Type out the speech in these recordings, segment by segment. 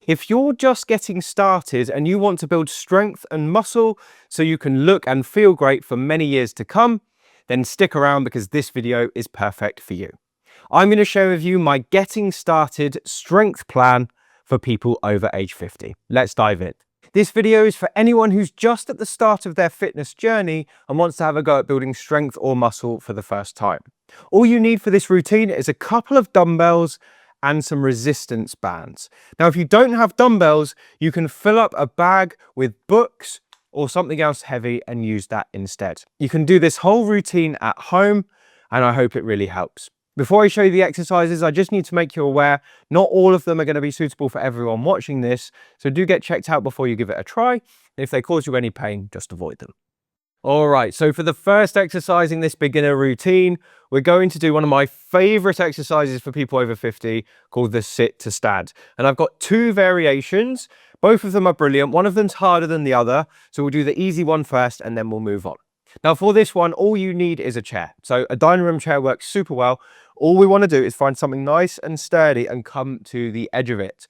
If you're just getting started and you want to build strength and muscle so you can look and feel great for many years to come, then stick around because this video is perfect for you. I'm going to share with you my getting started strength plan for people over age 50. Let's dive in. This video is for anyone who's just at the start of their fitness journey and wants to have a go at building strength or muscle for the first time. All you need for this routine is a couple of dumbbells and some resistance bands. Now, if you don't have dumbbells, you can fill up a bag with books or something else heavy and use that instead. You can do this whole routine at home, and I hope it really helps. Before I show you the exercises, I just need to make you aware, not all of them are going to be suitable for everyone watching this, so do get checked out before you give it a try. And if they cause you any pain, just avoid them. All right, so for the first exercise in this beginner routine, we're going to do one of my favorite exercises for people over 50 called the sit to stand. And I've got two variations. Both of them are brilliant. One of them's harder than the other. So we'll do the easy one first and then we'll move on. Now for this one, all you need is a chair. So a dining room chair works super well. All we want to do is find something nice and sturdy and come to the edge of it.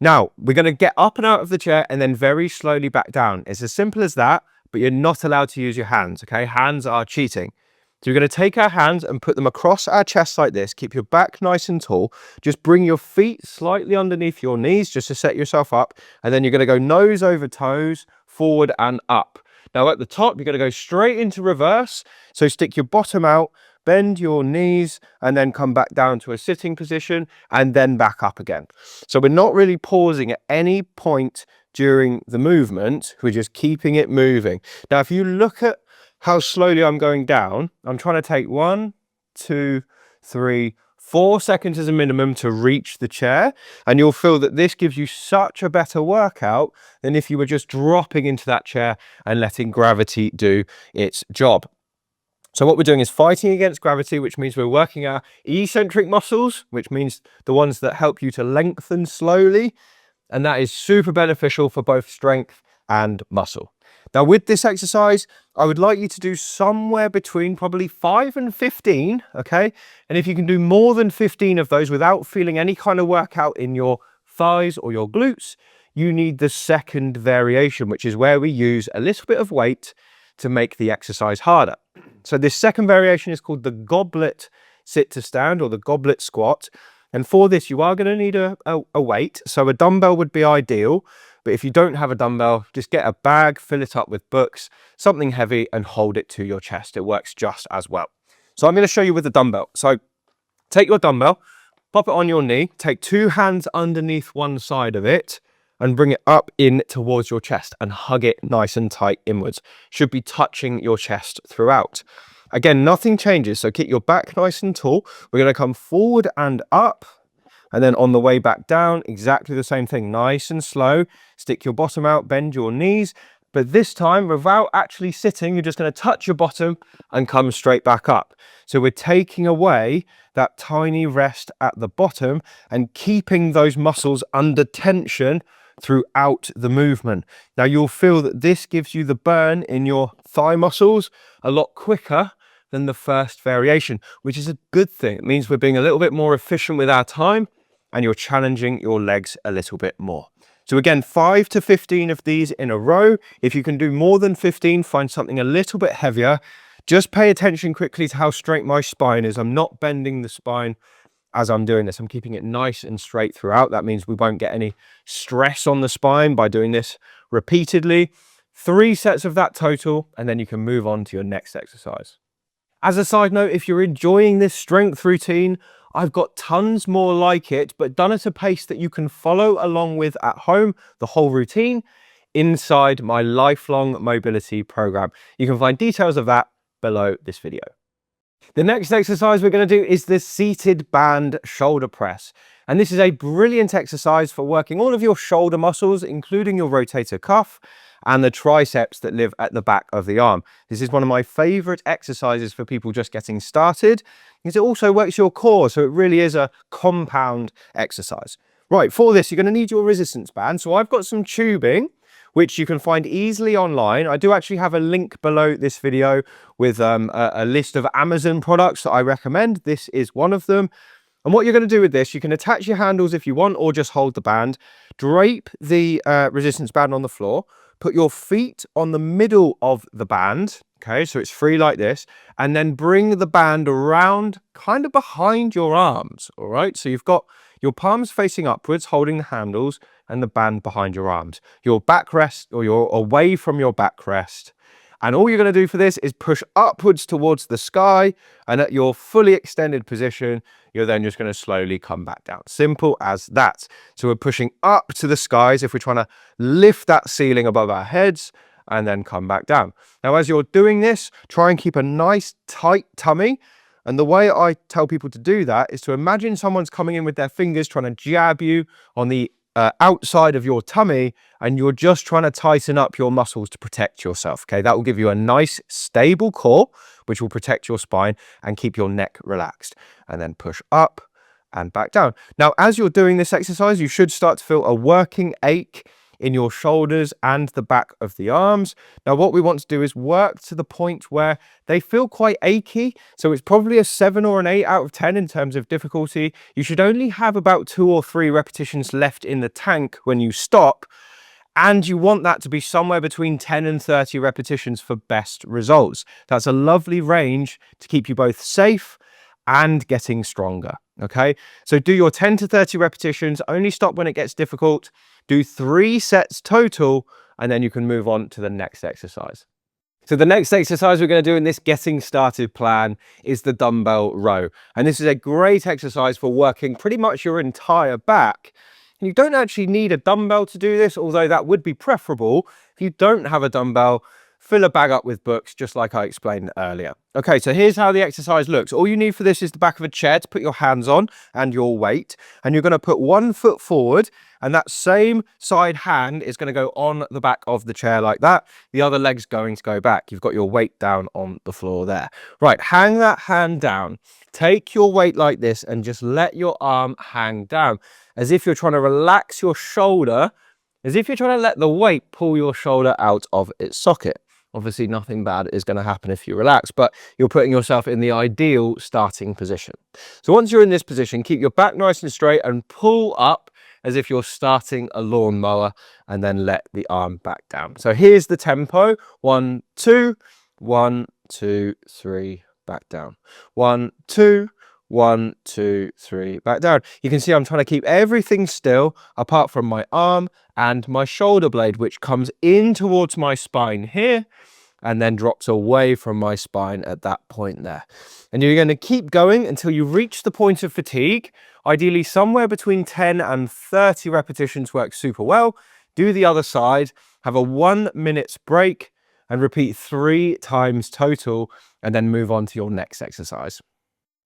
Now, we're going to get up and out of the chair and then very slowly back down. It's as simple as that. But you're not allowed to use your hands, okay? Hands are cheating. So you're going to take our hands and put them across our chest like this. Keep your back nice and tall. Just bring your feet slightly underneath your knees just to set yourself up. And then you're going to go nose over toes, forward and up. Now at the top, you're going to go straight into reverse. So stick your bottom out, bend your knees, and then come back down to a sitting position and then back up again. So we're not really pausing at any point during the movement, we're just keeping it moving. Now, if you look at how slowly I'm going down, I'm trying to take 1, 2, 3, 4 seconds as a minimum to reach the chair. And you'll feel that this gives you such a better workout than if you were just dropping into that chair and letting gravity do its job. So what we're doing is fighting against gravity, which means we're working our eccentric muscles, which means the ones that help you to lengthen slowly. And that is super beneficial for both strength and muscle. Now with this exercise, I would like you to do somewhere between probably 5 and 15, okay? And if you can do more than 15 of those without feeling any kind of workout in your thighs or your glutes, you need the second variation, which is where we use a little bit of weight to make the exercise harder. So this second variation is called the goblet sit to stand or the goblet squat. And for this, you are going to need a weight. So a dumbbell would be ideal. But if you don't have a dumbbell, just get a bag, fill it up with books, something heavy, and hold it to your chest. It works just as well. So I'm going to show you with the dumbbell. So take your dumbbell, pop it on your knee, take 2 hands underneath one side of it, and bring it up in towards your chest and hug it nice and tight inwards. Should be touching your chest throughout. Again, nothing changes, so keep your back nice and tall. We're going to come forward and up, and then on the way back down, exactly the same thing, nice and slow. Stick your bottom out, bend your knees, but this time, without actually sitting, you're just going to touch your bottom and come straight back up. So we're taking away that tiny rest at the bottom and keeping those muscles under tension throughout the movement. Now you'll feel that this gives you the burn in your thigh muscles a lot quicker than the first variation, which is a good thing. It means we're being a little bit more efficient with our time and you're challenging your legs a little bit more. So again, 5 to 15 of these in a row. If you can do more than 15, find something a little bit heavier. Just pay attention quickly to how straight my spine is. I'm not bending the spine as I'm doing this. I'm keeping it nice and straight throughout. That means we won't get any stress on the spine by doing this repeatedly. 3 sets of that total, and then you can move on to your next exercise. As a side note, if you're enjoying this strength routine, I've got tons more like it, but done at a pace that you can follow along with at home, the whole routine, inside my lifelong mobility program. You can find details of that below this video. The next exercise we're going to do is the seated band shoulder press. And this is a brilliant exercise for working all of your shoulder muscles, including your rotator cuff and the triceps that live at the back of the arm. This is one of my favorite exercises for people just getting started, because it also works your core. So it really is a compound exercise. Right, for this, you're going to need your resistance band. So I've got some tubing, which you can find easily online. I do actually have a link below this video with a list of Amazon products that I recommend. This is one of them. And what you're going to do with this, you can attach your handles if you want, or just hold the band. Drape the resistance band on the floor. Put your feet on the middle of the band. Okay, so it's free like this. And then bring the band around kind of behind your arms. All right, so you've got your palms facing upwards, holding the handles, and the band behind your arms. Your backrest, or you're away from your backrest. And all you're going to do for this is push upwards towards the sky, and at your fully extended position, you're then just going to slowly come back down. Simple as that. So we're pushing up to the skies if we're trying to lift that ceiling above our heads, and then come back down. Now, as you're doing this, try and keep a nice tight tummy. And the way I tell people to do that is to imagine someone's coming in with their fingers trying to jab you on the outside of your tummy, and you're just trying to tighten up your muscles to protect yourself. Okay, that will give you a nice stable core, which will protect your spine and keep your neck relaxed. And then push up and back down. Now, as you're doing this exercise, you should start to feel a working ache in your shoulders and the back of the arms. Now, what we want to do is work to the point where they feel quite achy. So it's probably a 7 or an 8 out of 10 in terms of difficulty. You should only have about 2 or 3 repetitions left in the tank when you stop. And you want that to be somewhere between 10 and 30 repetitions for best results. That's a lovely range to keep you both safe and getting stronger. Okay, so do your 10 to 30 repetitions, only stop when it gets difficult. Do 3 sets total, and then you can move on to the next exercise. So the next exercise we're going to do in this getting started plan is the dumbbell row. And this is a great exercise for working pretty much your entire back. And you don't actually need a dumbbell to do this, although that would be preferable. If you don't have a dumbbell, fill a bag up with books, just like I explained earlier. Okay, so here's how the exercise looks. All you need for this is the back of a chair to put your hands on and your weight. And you're going to put one foot forward, and that same side hand is going to go on the back of the chair like that. The other leg's going to go back. You've got your weight down on the floor there. Right, hang that hand down. Take your weight like this and just let your arm hang down, as if you're trying to relax your shoulder, as if you're trying to let the weight pull your shoulder out of its socket. Obviously, nothing bad is going to happen if you relax, but you're putting yourself in the ideal starting position. So once you're in this position, keep your back nice and straight and pull up as if you're starting a lawnmower, and then let the arm back down. So here's the tempo. 1, 2, 1, 2, 3, back down. 1, 2, 1, 2, 3, back down. You can see I'm trying to keep everything still apart from my arm and my shoulder blade, which comes in towards my spine here and then drops away from my spine at that point there. And you're going to keep going until you reach the point of fatigue. Ideally, somewhere between 10 and 30 repetitions works super well. Do the other side, have a 1 minute break, and repeat 3 times total, and then move on to your next exercise.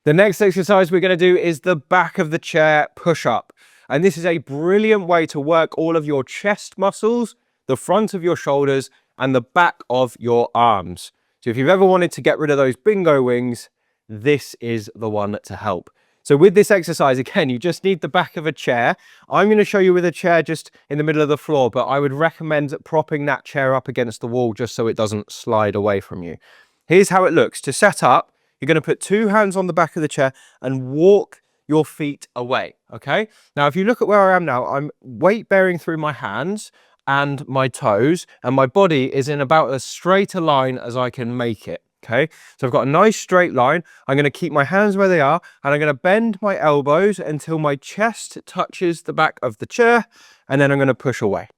The next exercise we're going to do is the back of the chair push-up. And this is a brilliant way to work all of your chest muscles, the front of your shoulders, and the back of your arms. So if you've ever wanted to get rid of those bingo wings, this is the one to help. So with this exercise, again, you just need the back of a chair. I'm going to show you with a chair just in the middle of the floor, but I would recommend propping that chair up against the wall just so it doesn't slide away from you. Here's how it looks. To set up, you're going to put 2 hands on the back of the chair and walk your feet away, okay? Now, if you look at where I am now, I'm weight bearing through my hands and my toes, and my body is in about as straight a line as I can make it, okay? So I've got a nice straight line. I'm going to keep my hands where they are, and I'm going to bend my elbows until my chest touches the back of the chair, and then I'm going to push away.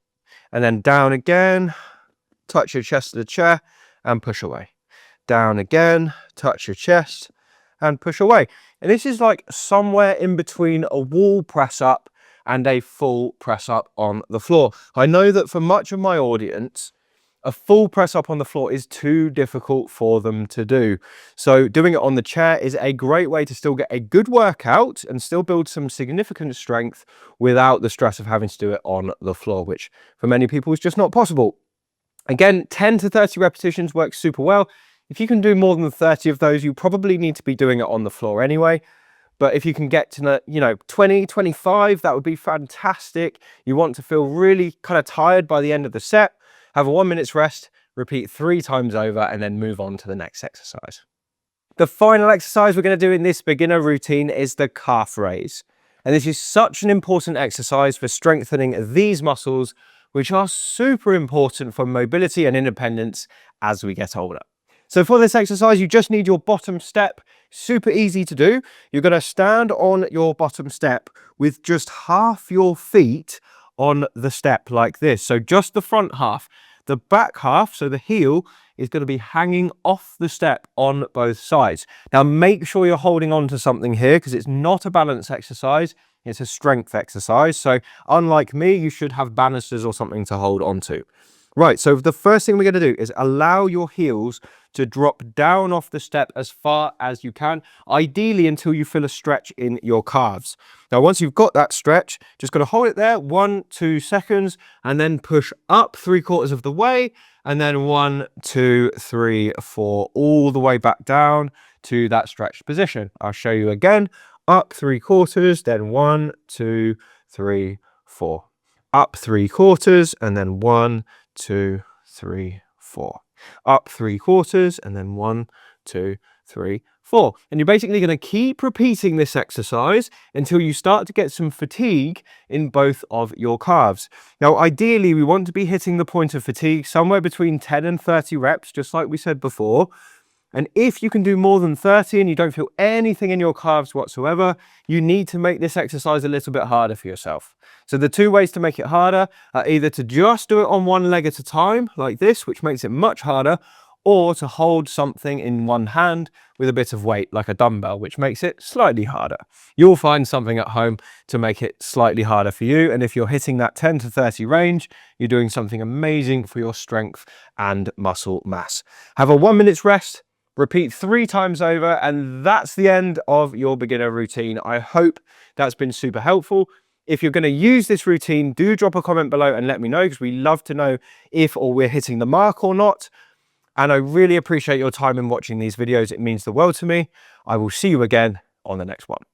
And then down again, touch your chest to the chair, and push away. Down again, touch your chest, and push away. And this is like somewhere in between a wall press up and a full press up on the floor. I know that for much of my audience, a full press up on the floor is too difficult for them to do. So doing it on the chair is a great way to still get a good workout and still build some significant strength without the stress of having to do it on the floor, which for many people is just not possible. Again, 10 to 30 repetitions works super well. If you can do more than 30 of those, you probably need to be doing it on the floor anyway. But if you can get to, 20, 25, that would be fantastic. You want to feel really kind of tired by the end of the set. Have a 1 minute's rest, repeat 3 times over, and then move on to the next exercise. The final exercise we're going to do in this beginner routine is the calf raise. And this is such an important exercise for strengthening these muscles, which are super important for mobility and independence as we get older. So for this exercise, you just need your bottom step. Super easy to do. You're going to stand on your bottom step with just half your feet on the step like this. So just the front half. The back half, so the heel, is going to be hanging off the step on both sides. Now make sure you're holding on to something here because it's not a balance exercise, it's a strength exercise. So unlike me, you should have banisters or something to hold on to. Right, so the first thing we're going to do is allow your heels to drop down off the step as far as you can, ideally until you feel a stretch in your calves. Now, once you've got that stretch, just going to hold it there 1-2 seconds and then push up 3/4 of the way, and then 1, 2, 3, 4, all the way back down to that stretched position. I'll show you again. Up 3/4, then 1, 2, 3, 4. Up 3/4, and then 1, 2, 3, 4. Up 3/4, and then 1, 2, 3, 4. And you're basically going to keep repeating this exercise until you start to get some fatigue in both of your calves. Now, ideally, we want to be hitting the point of fatigue somewhere between 10 and 30 reps, just like we said before. And if you can do more than 30 and you don't feel anything in your calves whatsoever, you need to make this exercise a little bit harder for yourself. So the two ways to make it harder are either to just do it on one leg at a time, like this, which makes it much harder, or to hold something in one hand with a bit of weight, like a dumbbell, which makes it slightly harder. You'll find something at home to make it slightly harder for you. And if you're hitting that 10 to 30 range, you're doing something amazing for your strength and muscle mass. Have a 1 minute's rest. Repeat 3 times over, and that's the end of your beginner routine. I hope that's been super helpful. If you're going to use this routine, do drop a comment below and let me know, because we love to know if we're hitting the mark or not. And I really appreciate your time in watching these videos. It means the world to me. I will see you again on the next one.